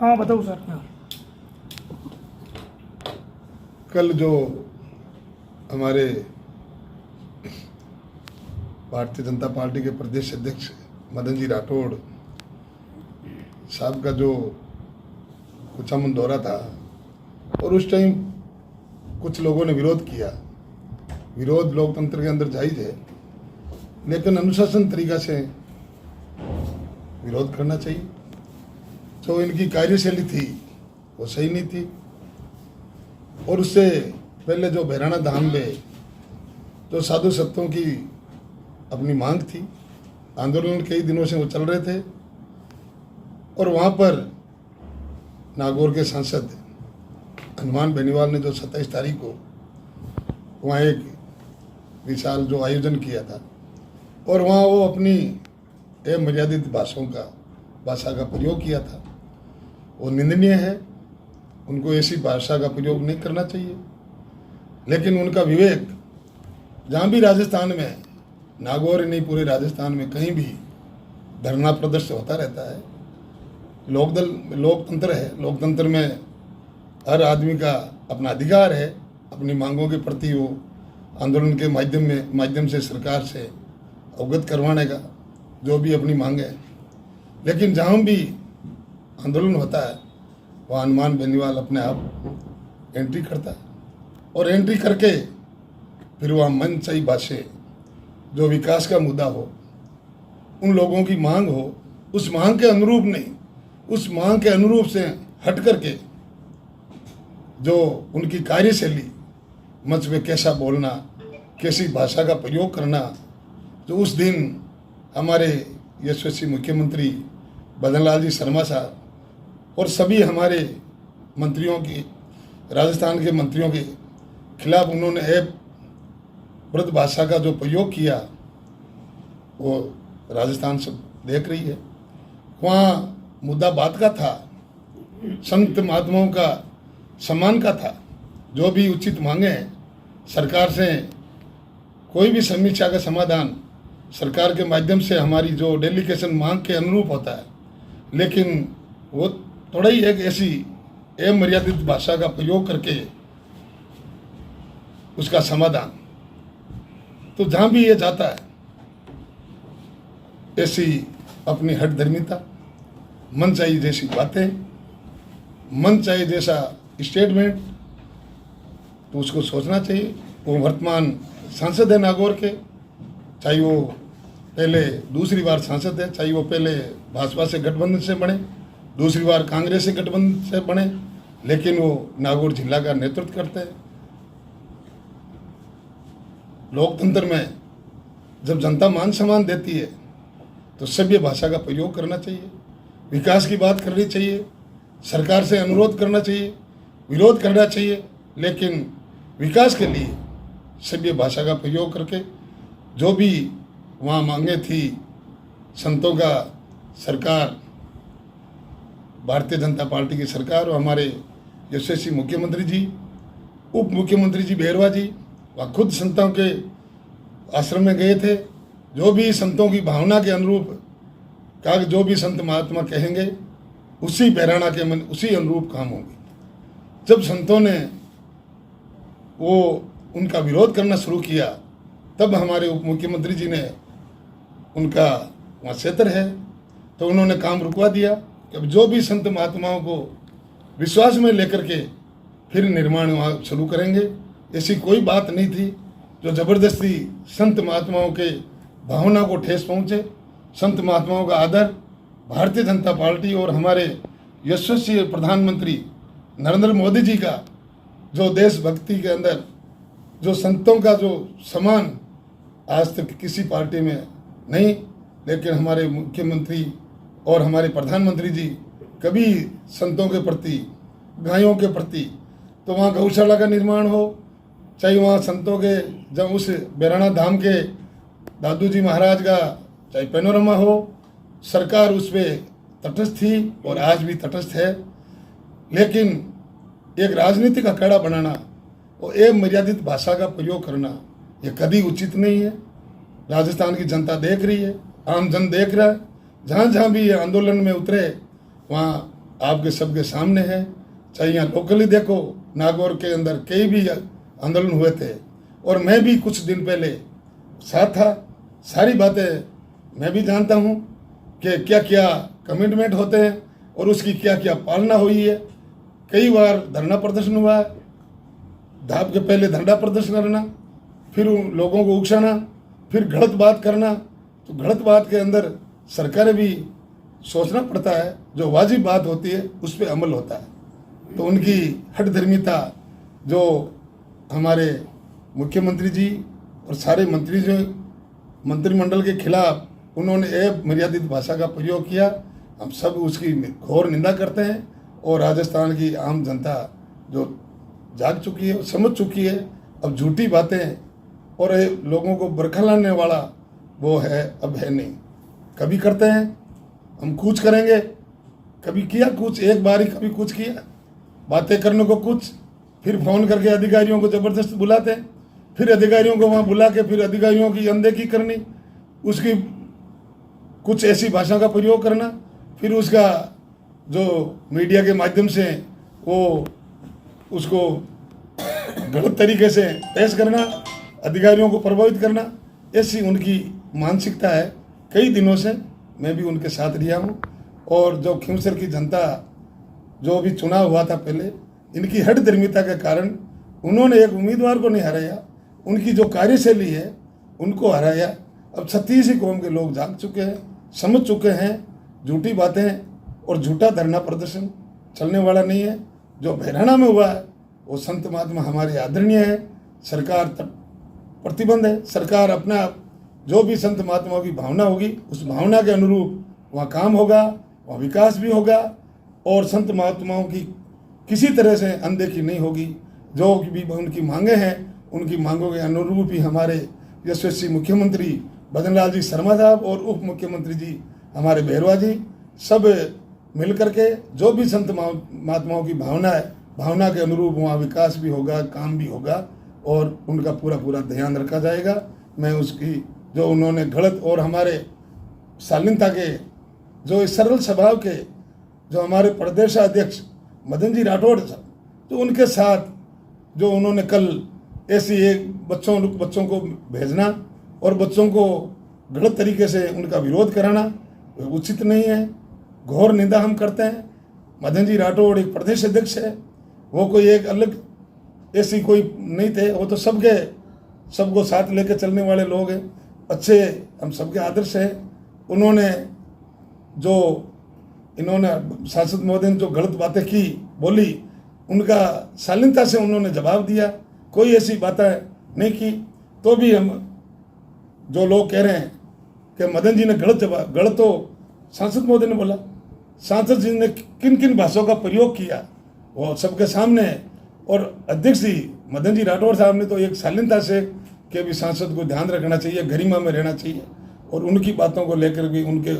हाँ बताओ सर। कल जो हमारे भारतीय जनता पार्टी के प्रदेश अध्यक्ष मदन जी राठौड़ साहब का जो कुचामन दौरा था और उस टाइम कुछ लोगों ने विरोध किया। विरोध लोकतंत्र के अंदर जायज़ है, लेकिन अनुशासन तरीका से विरोध करना चाहिए। जो इनकी कार्यशैली थी वो सही नहीं थी। और उससे पहले जो बहराना धाम में जो साधु संतों की अपनी मांग थी, आंदोलन कई दिनों से वो चल रहे थे, और वहाँ पर नागौर के सांसद हनुमान बेनीवाल ने जो 27 तारीख को वहाँ एक विशाल जो आयोजन किया था और वहाँ वो अपनी मर्यादित भाषा का प्रयोग किया था, वो निंदनीय है। उनको ऐसी भाषा का प्रयोग नहीं करना चाहिए। लेकिन उनका विवेक, जहाँ भी राजस्थान में, नागौर नहीं पूरे राजस्थान में कहीं भी धरना प्रदर्शन होता रहता है। लोकतंत्र है, लोकतंत्र में हर आदमी का अपना अधिकार है अपनी मांगों के प्रति वो आंदोलन के माध्यम से सरकार से अवगत करवाने का, जो भी अपनी मांग है। लेकिन जहाँ भी आंदोलन होता है वहाँ हनुमान बेनीवाल अपने आप एंट्री करता है और एंट्री करके फिर वहाँ मनचाही भाषा, जो विकास का मुद्दा हो, उन लोगों की मांग हो, उस मांग के अनुरूप नहीं, उस मांग के अनुरूप से हट करके जो उनकी कार्यशैली, मंच में कैसा बोलना, कैसी भाषा का प्रयोग करना, जो उस दिन हमारे यशस्वी मुख्यमंत्री बदन लाल जी शर्मा साहब और सभी हमारे मंत्रियों की, राजस्थान के मंत्रियों के खिलाफ उन्होंने वृद्ध भाषा का जो प्रयोग किया, वो राजस्थान सब देख रही है। वहाँ मुद्दा बात का था, संत महात्माओं का सम्मान का था। जो भी उचित मांगे सरकार से, कोई भी समीक्षा का समाधान सरकार के माध्यम से हमारी जो डेलीगेशन मांग के अनुरूप होता है, लेकिन वो थोड़ा ही एक ऐसी मर्यादित भाषा का प्रयोग करके उसका समाधान, तो जहाँ भी ये जाता है ऐसी अपनी हठधर्मिता, मनचाही जैसी बातें, मनचाही जैसा स्टेटमेंट, तो उसको सोचना चाहिए। वो वर्तमान सांसद है नागौर के, चाहे वो पहले दूसरी बार सांसद है, चाहे वो पहले भाजपा से गठबंधन से बने, दूसरी बार कांग्रेस से गठबंधन से बने, लेकिन वो नागौर जिला का नेतृत्व करते हैं। लोकतंत्र में जब जनता मान सम्मान देती है तो सभ्य भाषा का प्रयोग करना चाहिए, विकास की बात करनी चाहिए, सरकार से अनुरोध करना चाहिए, विरोध करना चाहिए, लेकिन विकास के लिए सभ्य भाषा का प्रयोग करके जो भी वहाँ मांगे थी संतों का, सरकार, भारतीय जनता पार्टी की सरकार और हमारे यशस्वी मुख्यमंत्री जी, उप मुख्यमंत्री जी बेरवा जी, वह खुद संतों के आश्रम में गए थे। जो भी संतों की भावना के अनुरूप कहा, जो भी संत महात्मा कहेंगे उसी बहराना के मन उसी अनुरूप काम होंगे। जब संतों ने वो उनका विरोध करना शुरू किया, तब हमारे उप मुख्यमंत्री जी ने, उनका वहाँ क्षेत्र है तो उन्होंने काम रुकवा दिया कि अब जो भी संत महात्माओं को विश्वास में लेकर के फिर निर्माण वहाँ शुरू करेंगे। ऐसी कोई बात नहीं थी जो ज़बरदस्ती संत महात्माओं के भावना को ठेस पहुँचे। संत महात्माओं का आदर भारतीय जनता पार्टी और हमारे यशस्वी प्रधानमंत्री नरेंद्र मोदी जी का जो देशभक्ति के अंदर जो संतों का जो सम्मान आज तक किसी पार्टी में नहीं, लेकिन हमारे मुख्यमंत्री और हमारे प्रधानमंत्री जी कभी संतों के प्रति, गायों के प्रति, तो वहाँ गौशाला का निर्माण हो, चाहे वहाँ संतों के जब उस बहराना धाम के दादू जी महाराज का चाहे पैनोरमा हो, सरकार उस पर तटस्थ थी और आज भी तटस्थ है। लेकिन एक राजनीतिक अखाड़ा बनाना और एक मर्यादित भाषा का प्रयोग करना, ये कभी उचित नहीं है। राजस्थान की जनता देख रही है, आम जन देख रहा है। जहाँ जहाँ भी ये आंदोलन में उतरे वहाँ आपके सबके सामने है। चाहे यहाँ लोकली देखो, नागौर के अंदर कई भी आंदोलन हुए थे और मैं भी कुछ दिन पहले साथ था। सारी बातें मैं भी जानता हूँ कि क्या क्या कमिटमेंट होते हैं और उसकी क्या क्या पालना हुई है। कई बार धरना प्रदर्शन हुआ है, धाप के पहले धरना प्रदर्शन करना, फिर उन लोगों को उकसाना, फिर गलत बात करना। तो गलत बात के अंदर सरकारें भी सोचना पड़ता है, जो वाजिब बात होती है उस पर अमल होता है। तो उनकी हठधर्मिता जो हमारे मुख्यमंत्री जी और सारे मंत्री जो मंत्रिमंडल के खिलाफ उन्होंने अमर्यादित भाषा का प्रयोग किया, हम सब उसकी घोर निंदा करते हैं। और राजस्थान की आम जनता जो जाग चुकी है, समझ चुकी है, अब झूठी बातें और लोगों को बरखलाने वाला वो है अब है नहीं। कभी करते हैं, हम कुछ करेंगे, कभी किया कुछ, एक बार ही कभी कुछ किया, बातें करने को कुछ, फिर फ़ोन करके अधिकारियों को ज़बरदस्त बुलाते हैं, फिर अधिकारियों को वहाँ बुला के फिर अधिकारियों की अनदेखी करनी, उसकी कुछ ऐसी भाषा का प्रयोग करना, फिर उसका जो मीडिया के माध्यम से वो उसको गलत तरीके से पेश करना, अधिकारियों को प्रभावित करना, ऐसी उनकी मानसिकता है। कई दिनों से मैं भी उनके साथ रिहा हूँ। और जो खींवसर की जनता जो भी चुनाव हुआ था पहले, इनकी हठधर्मिता के कारण उन्होंने एक उम्मीदवार को नहीं हराया, उनकी जो कार्यशैली है उनको हराया। अब 36 कौम के लोग जाग चुके हैं, समझ चुके हैं झूठी बातें और झूठा धरना प्रदर्शन चलने वाला नहीं है। जो बहराना में हुआ है वो संत महात्मा हमारे आदरणीय है, सरकार प्रतिबंध है। सरकार अपना जो भी संत महात्माओं की भावना होगी उस भावना के अनुरूप वहाँ काम होगा, वहाँ विकास भी होगा और संत महात्माओं की किसी तरह से अनदेखी नहीं होगी। जो भी उनकी मांगे हैं उनकी मांगों के अनुरूप ही हमारे यशस्वी मुख्यमंत्री भजनलाल जी शर्मा साहब और उप मुख्यमंत्री जी हमारे बहरवा जी सब मिल करके जो भी संत महात्माओं की भावना है, भावना के अनुरूप वहाँ विकास भी होगा, काम भी होगा और उनका पूरा पूरा ध्यान रखा जाएगा। मैं उसकी जो उन्होंने गलत और हमारे शालीनता के जो इस सरल स्वभाव के जो हमारे प्रदेशाध्यक्ष मदन जी राठौड़ साहब, तो उनके साथ जो उन्होंने कल ऐसी एक बच्चों को भेजना और बच्चों को गलत तरीके से उनका विरोध कराना उचित नहीं है, घोर निंदा हम करते हैं। मदन जी राठौड़ एक प्रदेश अध्यक्ष है, वो कोई एक अलग ऐसी कोई नहीं थे, वो तो सबको साथ लेके चलने वाले लोग हैं, अच्छे हम सबके आदर्श हैं। उन्होंने सांसद महोदय ने जो गलत बातें की बोली, उनका शालीनता से उन्होंने जवाब दिया, कोई ऐसी बातें नहीं की। तो भी हम जो लोग कह रहे हैं कि मदन जी ने गलत तो सांसद महोदय ने बोला, सांसद जी ने किन किन भाषाओं का प्रयोग किया वो सबके सामने है। और अध्यक्ष जी मदन जी राठौड़ साहब ने तो एक शालीनता से कि भी सांसद को ध्यान रखना चाहिए, गरिमा में रहना चाहिए और उनकी बातों को लेकर भी उनके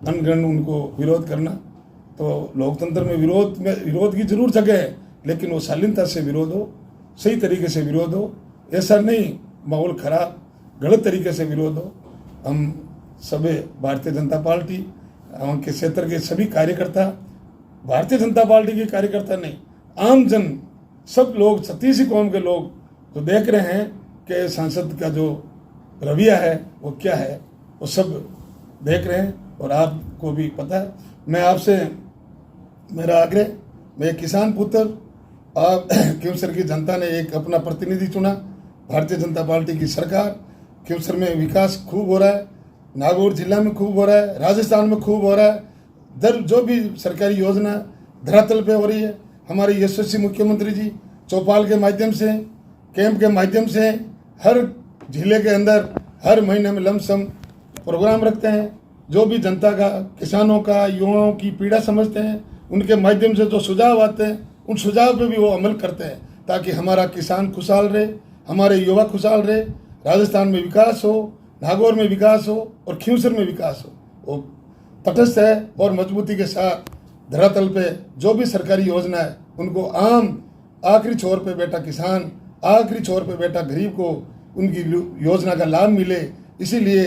अनगढ़ उनको विरोध करना। तो लोकतंत्र में विरोध की जरूर जगह है, लेकिन वो शालीनता से विरोध हो, सही तरीके से विरोध हो, ऐसा नहीं माहौल खराब गलत तरीके से विरोध हो। हम सभी भारतीय जनता पार्टी के क्षेत्र के सभी कार्यकर्ता, भारतीय जनता पार्टी के कार्यकर्ता नहीं, आम जन सब लोग 36 कौम के लोग तो देख रहे हैं कि सांसद का जो रवैया है वो क्या है, वो सब देख रहे हैं और आपको भी पता है। मैं आपसे मेरा आग्रह, मैं किसान पुत्र, आप खींवसर की जनता ने एक अपना प्रतिनिधि चुना, भारतीय जनता पार्टी की सरकार, खींवसर में विकास खूब हो रहा है, नागौर जिला में खूब हो रहा है, राजस्थान में खूब हो रहा है। जो भी सरकारी योजना धरातल पे हो रही है, हमारे यशस्वी मुख्यमंत्री जी चौपाल के माध्यम से, कैंप के माध्यम से हर जिले के अंदर हर महीने में लमसम प्रोग्राम रखते हैं। जो भी जनता का, किसानों का, युवाओं की पीड़ा समझते हैं, उनके माध्यम से जो सुझाव आते हैं उन सुझाव पे भी वो अमल करते हैं, ताकि हमारा किसान खुशहाल रहे, हमारे युवा खुशहाल रहे, राजस्थान में विकास हो, नागौर में विकास हो और खींवसर में विकास हो। वो तटस्थ है और मजबूती के साथ धरातल पे जो भी सरकारी योजना है उनको आम आखिरी छोर पे बैठा किसान, आखिरी छोर पे बैठा गरीब को उनकी योजना का लाभ मिले। इसीलिए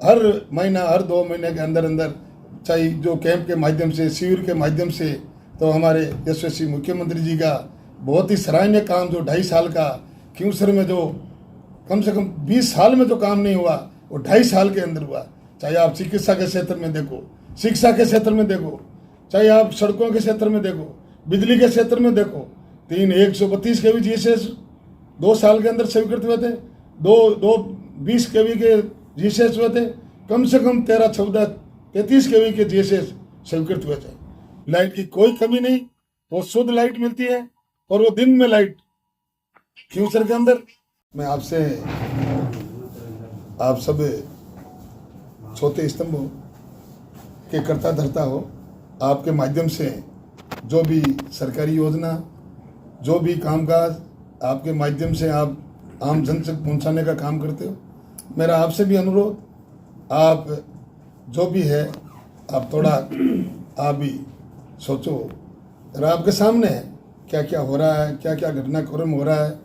हर महीना, हर 2 महीने के अंदर अंदर, चाहे जो कैंप के माध्यम से, शिविर के माध्यम से तो हमारे यशस्वी मुख्यमंत्री जी का बहुत ही सराहनीय काम, जो 2.5 साल का क्यूसर में जो कम से कम 20 साल में जो काम नहीं हुआ वो 2.5 साल के अंदर हुआ। चाहे आप चिकित्सा के क्षेत्र में देखो, शिक्षा के क्षेत्र में देखो, चाहे आप सड़कों के क्षेत्र में देखो, बिजली के क्षेत्र में देखो, 132 kV जीएसएस 2 साल के अंदर स्वीकृत हुए थे, 20 kV के जीएसएस हुए थे, कम से कम 13, 14, 33 kV के जीएसएस स्वीकृत हुए थे। लाइट की कोई कमी नहीं, वो शुद्ध लाइट मिलती है और वो दिन में लाइट फ्यूचर के अंदर। मैं आपसे, आप सब चौथे स्तंभ के कर्ता धर्ता हो, आपके माध्यम से जो भी सरकारी योजना, जो भी कामकाज आपके माध्यम से आप आम जन तक पहुंचाने का काम करते हो। मेरा आपसे भी अनुरोध, आप जो भी है आप थोड़ा आप भी सोचो, और आपके सामने है क्या क्या हो रहा है, क्या क्या घटनाक्रम हो रहा है।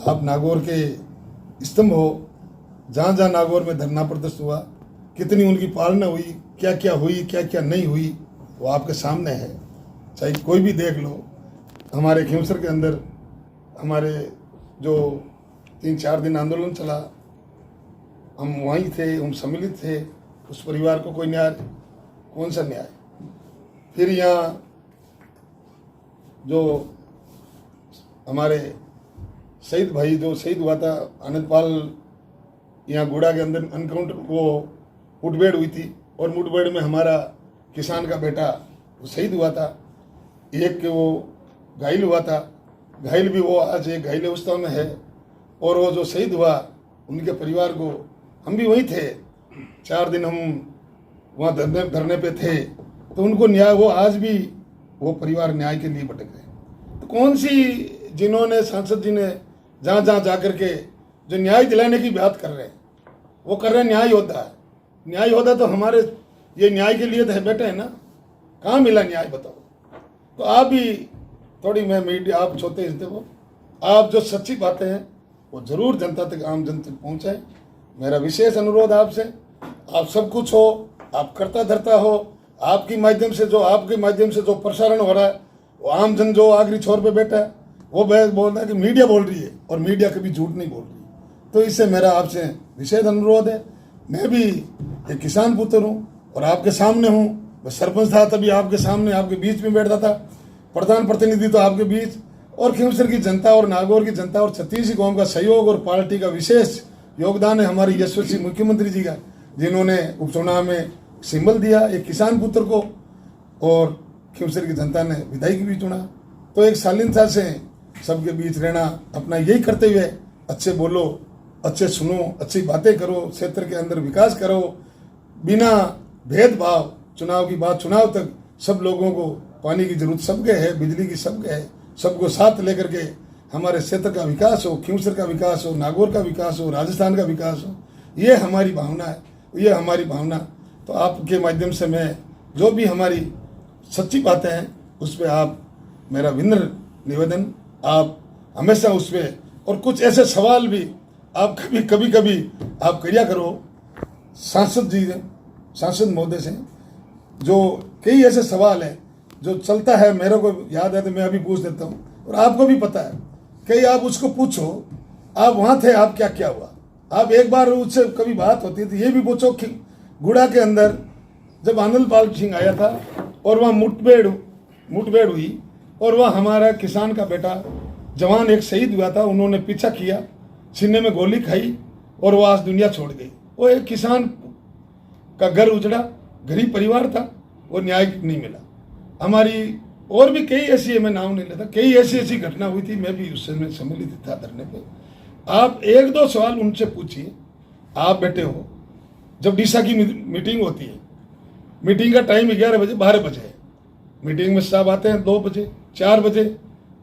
आप नागौर के स्तंभ हो, जहाँ जहाँ नागौर में धरना प्रदर्शन हुआ, कितनी उनकी पालना हुई, क्या क्या हुई, क्या क्या नहीं हुई, वो आपके सामने है। चाहे कोई भी देख लो। हमारे खींवसर के अंदर हमारे जो 3-4 दिन आंदोलन चला, हम वहीं थे, हम सम्मिलित थे। उस परिवार को कोई न्याय, कौन सा न्याय। फिर यहाँ जो हमारे शहीद भाई जो शहीद हुआ था आनंदपाल, यहाँ गुड़ा के अंदर एनकाउंटर वो मुठभेड़ हुई थी, और मुठभेड़ में हमारा किसान का बेटा वो शहीद हुआ था, एक के वो घायल हुआ था, घायल भी वो आज एक घायल अवस्था में है। और वो जो शहीद हुआ उनके परिवार को, हम भी वहीं थे, 4 दिन हम वहाँ धरने पे थे, तो उनको न्याय, वो आज भी वो परिवार न्याय के लिए भटक रहे। तो कौन सी, जिन्होंने सांसद जी ने जहाँ जहाँ जा कर के जो न्याय दिलाने की बात कर रहे हैं, वो कर रहे हैं न्याय होता है। न्याय होता तो हमारे ये न्याय के लिए तो बैठे हैं ना, कहाँ मिला न्याय बताओ। तो आप भी थोड़ी, मैं मीडिया, आप छोटे हिस्से हो, आप जो सच्ची बातें हैं वो जरूर जनता तक, आम जनता तक पहुँचाएं। मेरा विशेष अनुरोध आपसे, आप सब कुछ हो, आप करता धरता हो, आपके माध्यम से जो प्रसारण हो रहा है, वो आम जन जो आखिरी छोर पे बैठा है वो बोल रहा है कि मीडिया बोल रही है, और मीडिया कभी झूठ नहीं बोल रही। तो इससे मेरा आपसे विशेष अनुरोध है। मैं भी एक किसान पुत्र हूँ और आपके सामने हूँ। मैं सरपंच था तभी आपके सामने, आपके बीच में बैठता था, प्रधान प्रतिनिधि तो आपके बीच। और खींवसर की जनता और नागौर की जनता और 36 गाँव का सहयोग और पार्टी का विशेष योगदान है हमारे यशस्वी मुख्यमंत्री जी का, जिन्होंने उपचुनाव में सिंबल दिया एक किसान पुत्र को, और खींवसर की जनता ने विधायक भी चुना। तो एक शालीनता से सबके बीच रहना, अपना यही करते हुए अच्छे बोलो, अच्छे सुनो, अच्छी बातें करो, क्षेत्र के अंदर विकास करो, बिना भेदभाव। चुनाव की बात, चुनाव तक सब लोगों को पानी की जरूरत सबके है, बिजली की सबके है, सबको साथ लेकर के हमारे क्षेत्र का विकास हो, खींवसर का विकास हो, नागौर का विकास हो, राजस्थान का विकास हो, ये हमारी भावना है, ये हमारी भावना। तो आपके माध्यम से मैं जो भी हमारी सच्ची बातें हैं उस पर आप, मेरा विनम्र निवेदन, आप हमेशा उस पर, और कुछ ऐसे सवाल भी आप कभी आप किया करो सांसद जी से, सांसद महोदय से, जो कई ऐसे सवाल हैं जो चलता है, मेरे को याद है तो मैं अभी पूछ देता हूँ, और आपको भी पता है, कई आप उसको पूछो, आप वहाँ थे, आप क्या क्या हुआ, आप एक बार उससे कभी बात होती थी, ये भी पूछो कि गुड़ा के अंदर जब आनंदपाल सिंह आया था और वहाँ मुठभेड़ हुई, और वह हमारा किसान का बेटा जवान एक शहीद हुआ था, उन्होंने पीछा किया, सीने में गोली खाई और वो आज दुनिया छोड़ गई। वो एक किसान का घर उजड़ा, गरीब परिवार था, वो न्याय नहीं मिला। हमारी और भी कई ऐसी है, मैं नाम नहीं लेता, कई ऐसी घटना हुई थी, मैं भी उससे में सम्मिलित था धरने पे। आप 1-2 सवाल उनसे पूछिए। आप बैठे हो, जब डीसा की मीटिंग होती है, मीटिंग का टाइम 11 बजे 12 बजे है, मीटिंग में साहब आते हैं 2 बजे 4 बजे,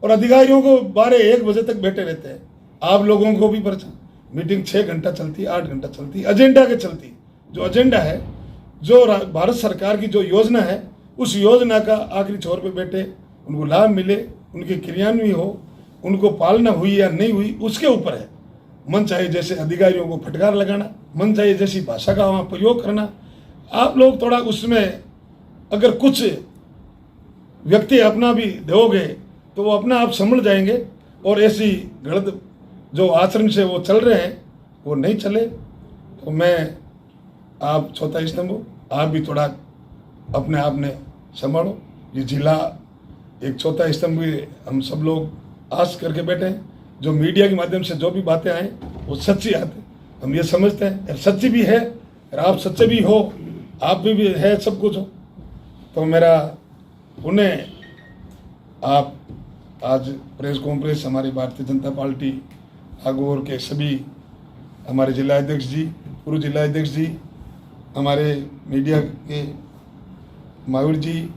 और अधिकारियों को 12-1 बजे तक बैठे रहते हैं। आप लोगों को भी परेशान, मीटिंग 6 घंटा चलती, 8 घंटा चलती, एजेंडा के चलती। जो एजेंडा है, जो भारत सरकार की जो योजना है, उस योजना का आखिरी छोर पे बैठे, उनको लाभ मिले, उनकी क्रियान्वयन हो, उनको पालना हुई या नहीं हुई, उसके ऊपर है। मन चाहे जैसे अधिकारियों को फटकार लगाना, मन चाहे जैसी भाषा का वहाँ प्रयोग करना। आप लोग थोड़ा उसमें अगर कुछ व्यक्ति अपना भी दोगे तो वो अपना आप संभल जाएंगे और ऐसी गलत जो आचरण से वो चल रहे हैं वो नहीं चले। तो मैं आप चौथा स्तंभ हो, आप भी थोड़ा अपने आप ने संभालो। ये जिला एक चौथा स्तंभ भी हम सब लोग आस करके बैठे हैं। जो मीडिया के माध्यम से जो भी बातें आए वो सच्ची आते हम ये समझते हैं, और सच्ची भी है, और आप सच्चे भी हो, आप भी है, सब कुछ हो। तो मेरा उन्हें आप आज प्रेस कॉन्फ्रेंस हमारी भारतीय जनता पार्टी नागौर के सभी हमारे जिला अध्यक्ष जी, पूर्व जिला अध्यक्ष जी, हमारे मीडिया के महावीर जी,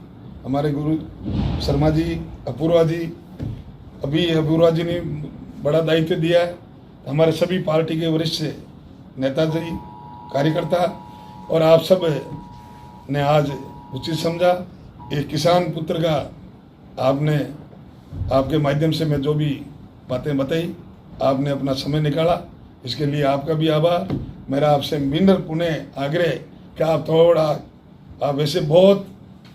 हमारे गुरु शर्मा जी, अपूर्वा जी, अभी अपूर्वा जी ने बड़ा दायित्व दिया है। हमारे सभी पार्टी के वरिष्ठ नेताजी, कार्यकर्ता और आप सब ने आज उचित समझा। एक किसान पुत्र का आपने आपके माध्यम से मैं जो भी बातें बताई, आपने अपना समय निकाला, इसके लिए आपका भी आभार। मेरा आपसे विनम्र पुनः आग्रह कि आप थोड़ा, आप वैसे बहुत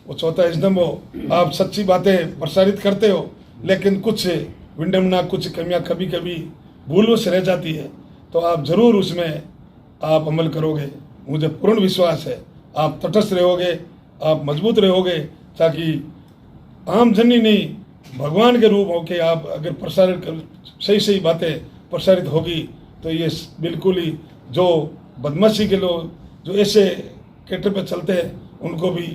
वो चौथा स्तंभ हो, आप सच्ची बातें प्रसारित करते हो, लेकिन कुछ विडंबना, कुछ कमियां कभी कभी भूलों से रह जाती है, तो आप जरूर उसमें आप अमल करोगे। मुझे पूर्ण विश्वास है आप तटस्थ रहोगे, आप मजबूत रहोगे, ताकि आम जन ही नहीं भगवान के रूप होके आप अगर प्रसारित कर सही सही बातें प्रसारित होगी तो ये बिल्कुल ही जो बदमाशी के लोग जो ऐसे कैटर पे चलते हैं उनको भी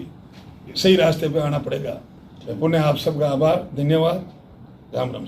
सही रास्ते पे आना पड़ेगा। पुनः आप सबका आभार, धन्यवाद, राम राम।